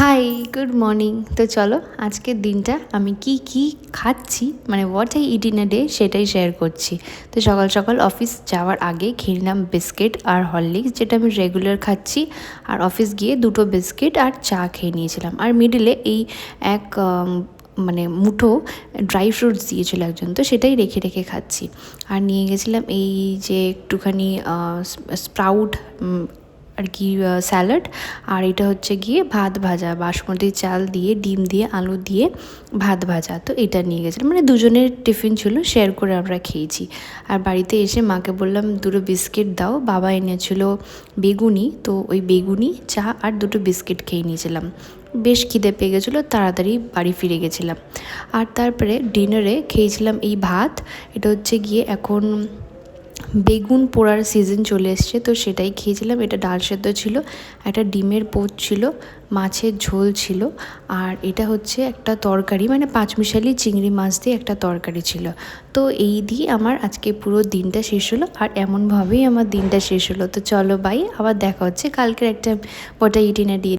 High, good morning. তো চলো আজকের দিনটা আমি কি খাচ্ছি, মানে what I it in a day, সেটাই শেয়ার করছি। তো সকাল সকাল অফিস যাওয়ার আগে খেয়ে নিলাম বিস্কিট আর হরলিক্স, যেটা আমি রেগুলার খাচ্ছি। আর অফিস গিয়ে 2টো বিস্কিট আর চা খেয়ে নিয়েছিলাম। আর মিডিলে এই এক মানে মুঠো ড্রাই ফ্রুটস দিয়েছিল একজন, তো সেটাই রেখে রেখে খাচ্ছি। আর নিয়ে গেছিলাম এই যে একটুখানি স্প্রাউট আর কি স্যালাড। আর এটা হচ্ছে গিয়ে ভাত ভাজা, বাসমতি চাল দিয়ে ডিম দিয়ে আলু দিয়ে ভাত ভাজা। তো এটা নিয়ে গেছিলাম, মানে দুজনের টিফিন ছিল, শেয়ার করে আমরা খেয়েছি। আর বাড়িতে এসে মাকে বললাম 2টো বিস্কিট দাও। বাবা এনেছিল বেগুনি, তো ওই বেগুনি চা আর 2টো বিস্কিট খেয়ে নিয়েছিলাম। বেশ খিদে পেয়ে গেছিলো, তাড়াতাড়ি বাড়ি ফিরে গেছিলাম। আর তারপরে ডিনারে খেয়েছিলাম এই ভাত। এটা হচ্ছে গিয়ে এখন বেগুন পোড়ার সিজন চলে এসছে, তো সেটাই খেয়েছিলাম। এটা ডাল সেদ্ধ ছিল, একটা ডিমের পোচ ছিল, মাছের ঝোল ছিল, আর এটা হচ্ছে একটা তরকারি, মানে পাঁচমিশালি চিংড়ি মাছ দিয়ে একটা তরকারি ছিল। তো এই দিয়ে আমার আজকে পুরো দিনটা শেষ হলো, আর এমনভাবেই আমার দিনটা শেষ হলো। তো চলো বাই, আবার দেখা হচ্ছে কালকের একটা what I it in a day.